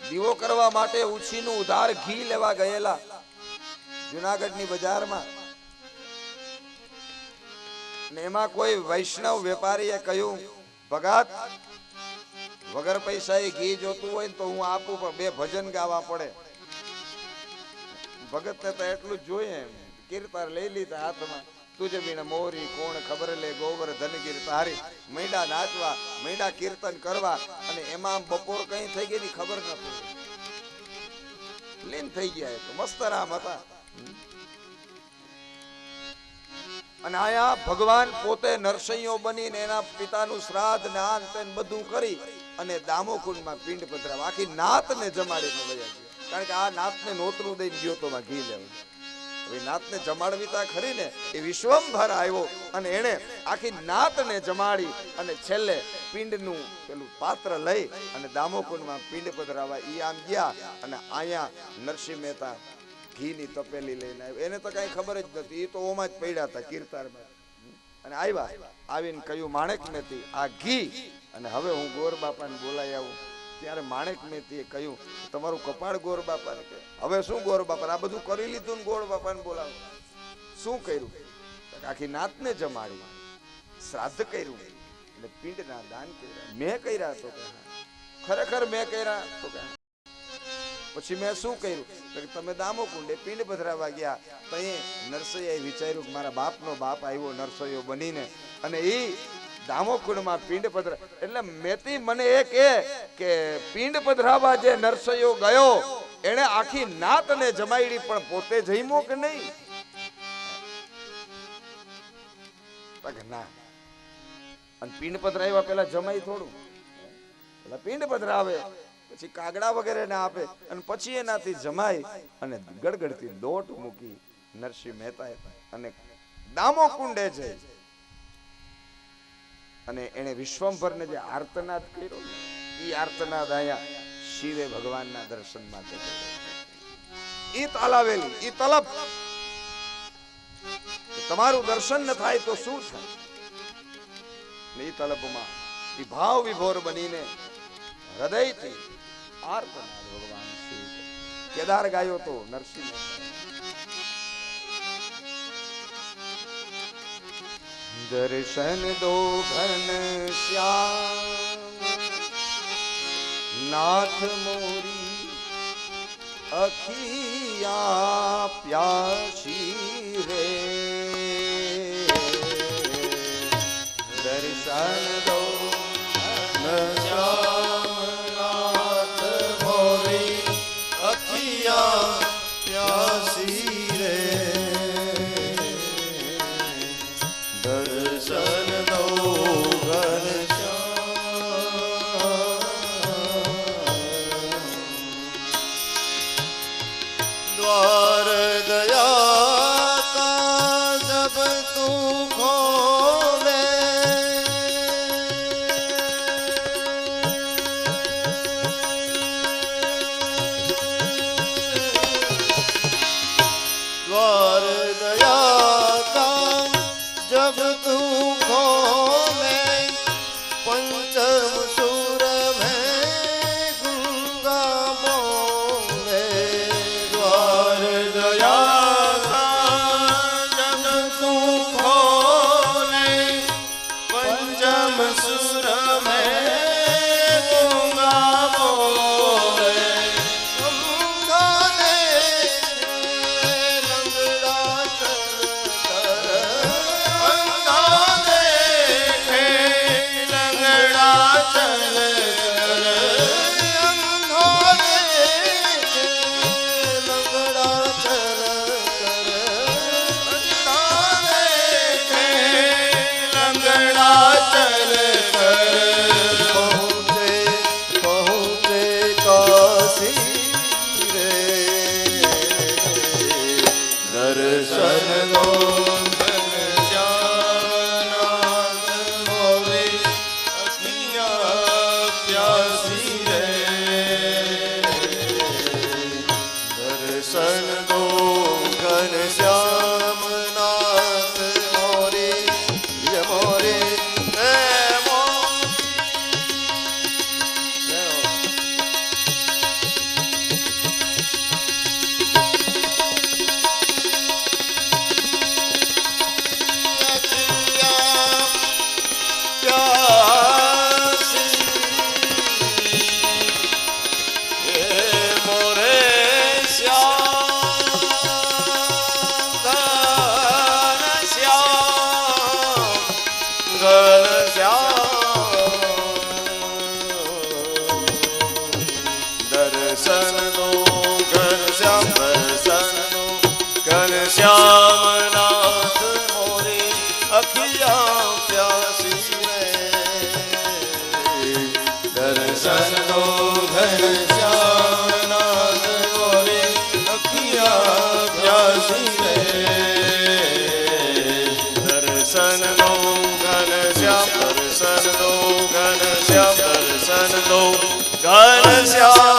દીવો કરવા માટે ઉછીનું ઉધાર ઘી લેવા ગયેલા જુનાગઢની બજારમાં, ને એમાં કોઈ વૈષ્ણવ વેપારીએ કહ્યું, ભગત વગર પૈસાએ ઘી જોતું હોય તો હું આપું, પણ 2 ભજન ગાવા પડે. ભગતને તો એટલું જ જોઈએ. કીર્તાર લઈ લીધા હાથમાં. તુજે બીણ મોરી કોણ ખબર લે ગોવર્ધન ગીર તારી. મૈડા નાચવા, મૈડા કીર્તન કરવા, અને એમાં બપોર કઈ થઈ ગઈ ની ખબર ન પડી. લીન થઈ ગયા તો મસ્ત રામ હતા. અને આયા ભગવાન પોતે નરસૈયો બનીને એના પિતાનું શ્રાદ્ધ ને આ તેન બધું કરી અને દામોકુંડમાં પિંડ પધરાવ. આખી નાતને જમાડીને વયા ગયા. કારણ કે આ નાતને નોતરું દઈને ગયો તો માં ઘી લેવું. હવે નાતને જમાડવીતા ખરી ને એ વિશ્વંભર આવ્યો અને એને આખી નાતને જમાડી અને છેલ્લે પિંડનું પેલું પાત્ર લઈ અને દામોકુંડમાં પિંડ પધરાવા ઈ આમ ગયા. અને અહીંયા નરસિંહ મહેતા ઘીની તપેલી લઈને આવ્યો. એને તો કઈ ખબર જ નથી. એ તો ઓમાં જ પડ્યા હતા કીર્તારમાં. અને આવ્યા, આવીને કહ્યું, માણેક મહેતી આ ઘી, અને હવે હું ગોર બાપાને બોલાઈ આવું. ત્યારે માણેક મહેતીએ કહ્યું, તમારું કપાળ ગોર બાપાને કહે. હવે શું ગોર બાપા, આ બધું કરી લીધું ને ગોર બાપાને બોલાવો. શું કર્યું? આખી નાતને જમાડી, શ્રાદ્ધ કર્યું, એટલે પિંડના દાન કર્યા. મેં કર્યા તો કે ખરેખર મેં કર્યા તો કે પછી મેં શું કર્યું? તમે દામોકુંડે પિંડ પધરાવા ગયા તો એ નરસૈયાએ વિચાર્યું કે મારા બાપનો બાપ આવ્યો નરસૈયો બનીને, અને એ દામોકુંડમાં પિંડ પધરા. એટલે મેથી મને એ કે પિંડ પધરાવા જે નરસૈયો ગયો એને આખી નાતને જમાડી, પણ પોતે જમ્યો કે નહીં? ના. અને પિંડ પધરાવ્યા પેલા જમાઈ થોડું, પેલા પિંડ પધરાવે, પછી કાગડા વગેરે ને આપે, અને પછી એનાથી જમાઈ અને ગડગડતી લોટ મૂકી નરસિંહ મહેતા અને દામોકુંડે છે. અને એને વિશ્વંભરને જે આર્તનાદ કર્યો, એ આર્તનાદ અહીંયા શિવે ભગવાનના દર્શન માટે ઈ તાલાવેલી, ઈ તલબ. તમારું દર્શન ન થાય તો શું થાય? ઈ તલબમાં ઈ ભાવ વિભોર બનીને હૃદયથી આર્તનાદ ભગવાન શિવ કેદાર ગાયો તો નરસિંહ. દર્શન દો ઘન શ્યામ નાથ મોરી અખિયા પ્યાસી રે. દર્શન દો ઘન શ્યામ નાથ મોરી અખિયા પ્યાસી રે. દર્શન દો ઘન द्वार दया का जब तू खोले દર્શન દો ઘનશ્યામ દર્શન દો ઘનશ્યામ નાથ મોરી અખિયા પ્યાસી રે દર્શન દો ઘનશ્યામ નાથ મોરી અખિયા પ્યાસી રે દર્શન દો ઘનશ્યામ દર્શન દો ઘનશ્યામ દર્શન દો ઘનશ્યામ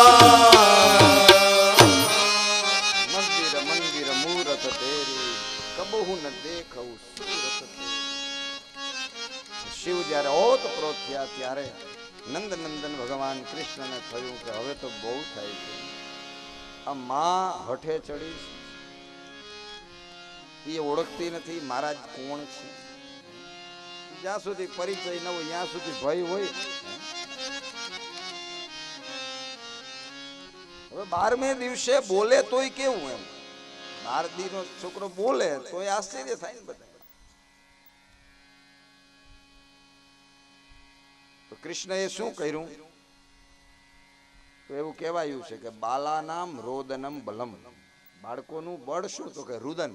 મંદિર મંદિર મૂરત તેરી કબહુ ન દેખઉ સુરત તેરી. શિવ જ્યારે ઓતપ્રોત થયા ત્યારે નંદ નંદન ભગવાન કૃષ્ણને થયું કે હવે તો બહુ થાય છે. આ માં હઠે ચડી એ ઓળખતી નથી મહારાજ કોણ છે. જ્યાં સુધી પરિચય ન હોય ત્યાં સુધી ભય હોય. હવે 12મે દિવસે બોલે તોય કેવું એમ 12 દીનો છોકરો બોલે તોય આશ્ચર્ય થાય ને બધા. તો કૃષ્ણએ શું કર્યું? તો એવું કહેવાયું છે કે બાલાનામ રોદનમ બલમ, બાળકોનું બળ શું? તો કે રુદન.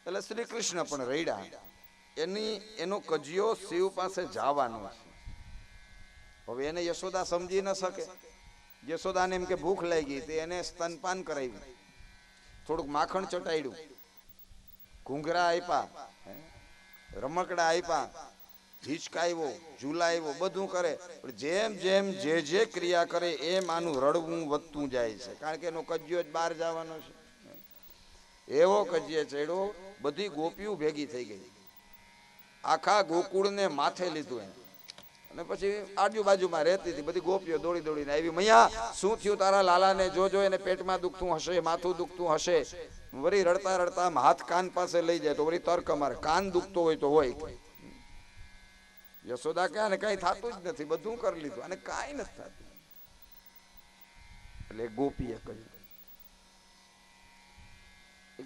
એટલે શ્રી કૃષ્ણ પણ રડ્યા. એનો કજિયો શિવ પાસે જવાનો છે. હવે એને યશોદા સમજી ન શકે. યશોદાને એમ કે ભૂખ લાગી તે એને સ્તનપાન કરાવ્યું, થોડુંક માખણ ચટાડ્યું, ઘૂંઘરા આપ્યા, રમકડા આપ્યા, હિચકાવ્યો, ઝૂલાવ્યો, બધું કરે. પણ જેમ જેમ જે ક્રિયા કરે એમ આનું રડવું વધતું જાય છે. કારણ કે એનો કજિયો જ બહાર જવાનો છે. એવો કજિયો ચડ્યો, બધી ગોપીઓ ભેગી થઈ ગઈ, આખા ગોકુળને માથે લીધું એને. અને પછી આજુબાજુમાં રહેતી હતી બધી ગોપીઓ દોડી દોડીને આવી. મૈયા શું થયું તારા લાલાને? જોજો એને પેટમાં દુખતું હશે, માથું દુખતું હશે. વળી રડતા રડતા હાથ કાન પાસે લઈ જાય તો વળી તર્ક મારે, કાન દુખતો હોય તો હોય. યશોદા કહે ને કઈ થતું જ નથી, બધું કરી લીધું અને કાંઈ નથી થતું. એટલે ગોપીએ કહ્યું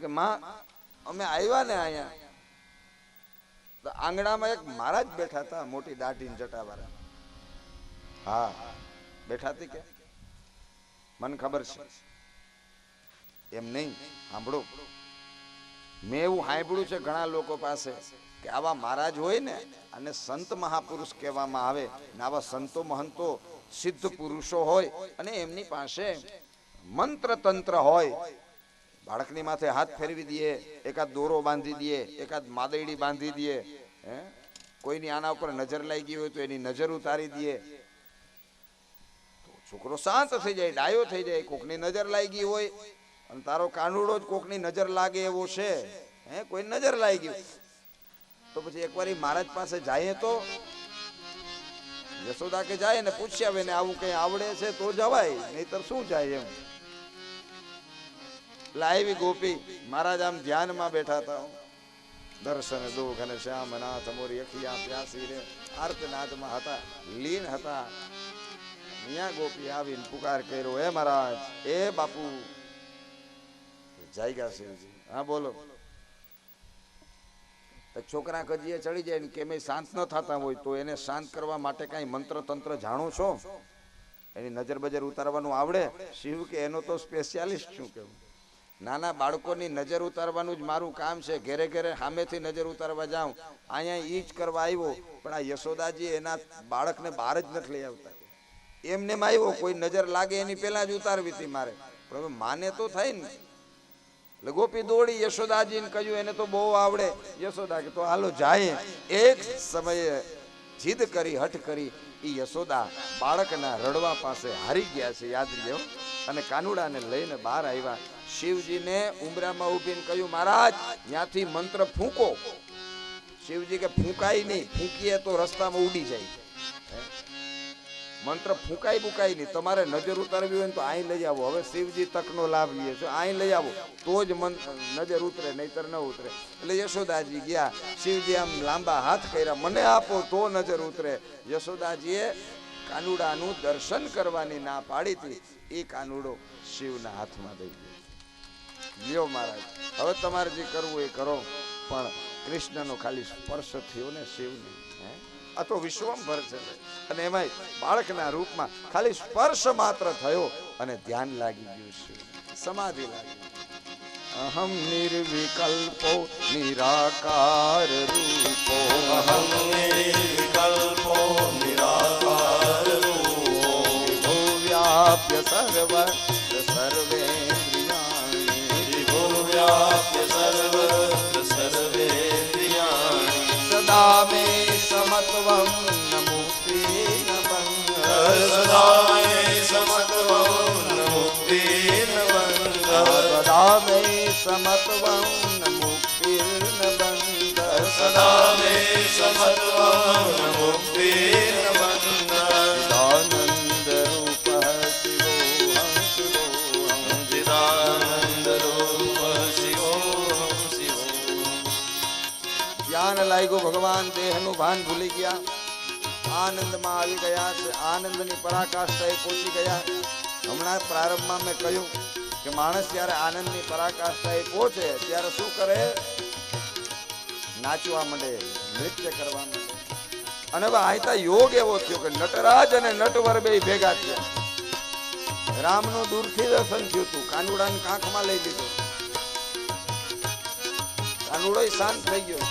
કે માં અમે આવ્યા ને અહીંયા તો આંગણામાં એક મહારાજ બેઠા હતા, મોટી દાઢી જટાવાળા. હા બેઠા હતી કે મને ખબર છે એમ નહીં. સાંભળો, મેં એવું સાંભળ્યું છે ઘણા લોકો પાસે કે આવા મહારાજ હોય ને અને સંત મહાપુરુષ કહેવામાં આવે ને આવા સંતો મહંતો સિદ્ધ પુરુષો હોય અને એમની પાસે મંત્ર તંત્ર હોય. બાળકની માથે હાથ ફેરવી દઈએ, એકાદ દોરો બાંધી દઈએ, એકાદ માદડી બાંધી દઈએ, કોઈની આના ઉપર નજર લાગી હોય તો એની નજર ઉતારી દઈએ તો છોકરો શાંત થઈ જાય, ડાયો થઈ જાય. કોકની નજર લાગી હોય અને તારો કાનુડો જ કોકની નજર લાગે એવો છે, કોઈ નજર લાગી તો પછી એકવાર મહારાજ પાસે જાય તો યશોદા કે જાય ને પૂછ્યા આવે ને આવું કઈ આવડે છે તો જવાય, નહીતર શું જાય એમ. લાવી ગોપી મહારાજ આમ ધ્યાનમાં બેઠા હતા. દર્શન દો ઘનશ્યામ નાથ મોરી અખિયા પ્યાસી રે આર્તનાદમાં હતા, લીન હતા. અહીંયા ગોપી આવીને પુકાર કર્યો, હે મહારાજ, એ બાપુ જાયગા શિવજી. હા બોલો. છોકરા કજીએ ચડી જાય ને કેમે શાંત ન થતા હોય તો એને શાંત કરવા માટે કઈ મંત્ર તંત્ર જાણો છો? એની નજર બજર ઉતારવાનું આવડે? શિવ કે એનો તો સ્પેશિયાલિસ્ટ શું કેવું. નાના બાળકોની નજર ઉતારવાનું જ મારું કામ છે. ઘેરે ઘેરે સામેથી નજર ઉતારવા જાઉં. અહીંયા ઈ જ કરવા આવ્યો. પણ આ યશોદાજી એના બાળકને બહાર જ નથી લઈ આવતા. એમને આવ્યો, કોઈ નજર લાગે એની પહેલા જ ઉતારવી હતી મારે. પણ હવે માને તો થાય ને. એટલે ગોપી દોડી યશોદાજીને કહ્યું એને તો બહુ આવડે. યશોદા કે તો હાલો જાય. એક સમયે જીદ કરી, હઠ કરી, એ યશોદા બાળકના રડવા પાસે હારી ગયા છે, યાદ રહ્યો. અને કાનુડાને લઈને બહાર આવ્યા. શિવજીને ઉંબરામાં ઉભીને કહ્યું, મહારાજ ત્યાંથી મંત્ર ફૂંકો. શિવજી કે ફૂંકાય નહીં, ફૂંકીએ તો રસ્તામાં ઉડી જાય. મંત્ર ફૂંકાય બુકાય નહીં. તમારે નજર ઉતારવી હોય ને તો અહીં લઈ આવો. હવે શિવજી તકનો લાભ લે છે, અહીં લઈ આવો તો જ નજર ઉતરે, નહીતર ન ઉતરે. એટલે યશોદાજી ગયા. શિવજી આમ લાંબા હાથ કર્યા, મને આપો તો નજર ઉતરે. યશોદાજીએ કાનુડાનું દર્શન કરવાની ના પાડી હતી. એ કાનુડો શિવના હાથમાં દઈ ગયો. લ્યો મહારાજ, હવે તમારે જે કરવું એ કરો, પણ કૃષ્ણનો ખાલી સ્પર્શ થયો ને શિવને, આ તો વિશ્વંભર છે અને એમાંય બાળકના રૂપમાં ખાલી સ્પર્શ માત્ર થયો અને ધ્યાન લાગી ગયું છે, સમાધિ લાગી. અહમ નિર્વિકલ્પો નિરાકાર રૂપો, અહમ નિર્વિકલ્પો નિરાકાર રૂપો, વિભુવ્યાપ્ય સર્વત્ર સર્વેન્દ્રિયાણિ, વિભુવ્યાપ્ય સર્વત્ર સર્વેન્દ્રિયાણિ, સદા મે સમત્વં ન મુક્તિ ન બંધ, સદા મે સમત્વં ન મુક્તિ ન બંધ, સદા મે સમત્વં ન મુક્તિ ન બંધ, સદા મે સમત્વં ન મુક્તિ ન બંધ, આનંદ રૂપ શિવોહં શિવોહં. ચિદાનંદ રૂપ શિવોહં શિવોહં. ધ્યાન લાગ્યું, ભગવાન દેહનું ભાન ભૂલી ગયા, આનંદમાં આવી ગયા છે, આનંદની પરાકાષ્ઠાએ પહોંચી ગયા. હમણાં પ્રારંભમાં મેં કહ્યું કે માણસ જ્યારે આનંદની પરાકાષ્ઠાએ પહોંચે ત્યારે શું કરે? નાચવા માંડે, નૃત્ય કરવા માંડે. અને હવે આયતા યોગ એવો થયો કે નટરાજ અને નટવર બે ભેગા થયા. રામનું દૂરથી દર્શન થયું હતું, કાનુડાને કાંખમાં લઈ લીધું, કાનુડો શાંત થઈ ગયો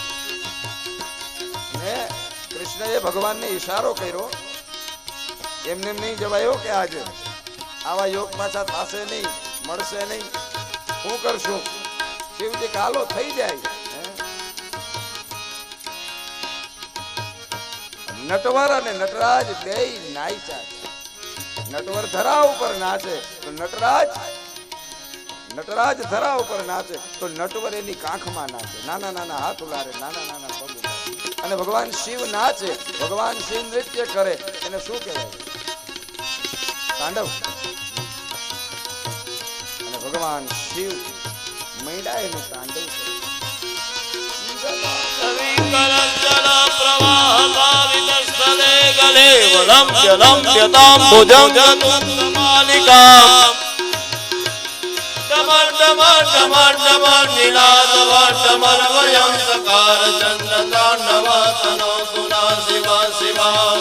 ને કૃષ્ણએ ભગવાનને ઈશારો કર્યો, એમને એમ નહીં જવાયો કે આજે આવા યોગ પાછા થશે નહીં, મળશે નહીં, શું કરશું? શિવજી કાલો થઈ જાય. નટવર અને નટરાજ બે નાચા. નટવર ધરા ઉપર નાચે તો નટરાજ ધરા ઉપર નાચે તો નટવર એની કાંખમાં નાચે, નાના નાના હાથ ઉલારે, નાના નાના પગ ઉલારે. અને ભગવાન શિવ નાચે, ભગવાન શિવ નૃત્ય કરે, એને શું કહેવાય? તાંડવ. અને ભગવાન શિવ મૈડા એનું તાંડવ કરે. પ્રવાહપાવિતસ્થલે ગલે વલંબ્યલંબ્યતાંબુજંગતુંગમાલિકાં ડમર ડમર ડમર ડમર નીલાદવડમરવયંસકાર ચંદ્રતાંડવ તનોતુ ના શિવા શિવા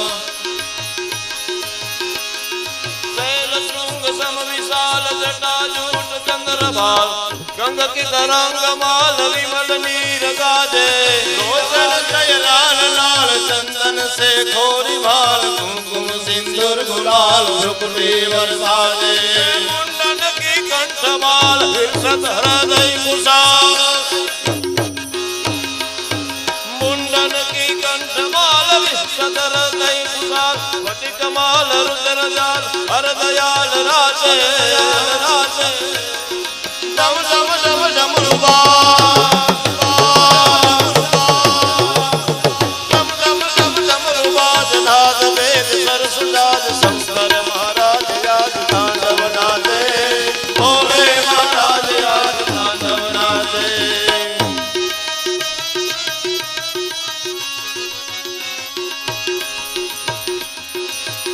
શૈલશૃંગ સમવિશાલ જટાજૂટ ચંદ્રભાલ ગંગ કી તરંગ માલ વિમલ નીર ગાજે લોચન જય લાલ લાલ ચંદન से खोरी भाल कुमकुम सिंदूर गुलाल भ्रुकुटी बरसाजे मुंडन की कंठमाल हिर्षद हृदय कुशाल मुंडन की कंठमाल हिर्षद हृदय कुशाल वटिकमाल रुद्र जाल हरदयाल राजे राजे डम डम डम डमरुबा नाद वेद सरसुनाद शंकर महाराज याद तांडव नादे, भोले महाराज याद तांडव नादे.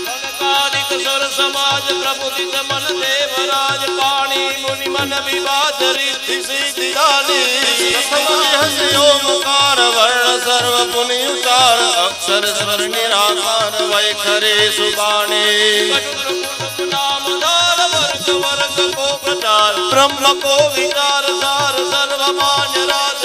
कनकादिक सुर समाज प्रबुदित मन देवराज पाणी मुनि मन विवाद रिद्धि सिद्धि दानी ओमकार वर्ण सर्व पुनि उचार अक्षर स्वर निराकार वैखरे सुबाणी नाम धार वर्ग वर्ग को प्रचार ब्रह्म को विचार सार सर्वमान्य राज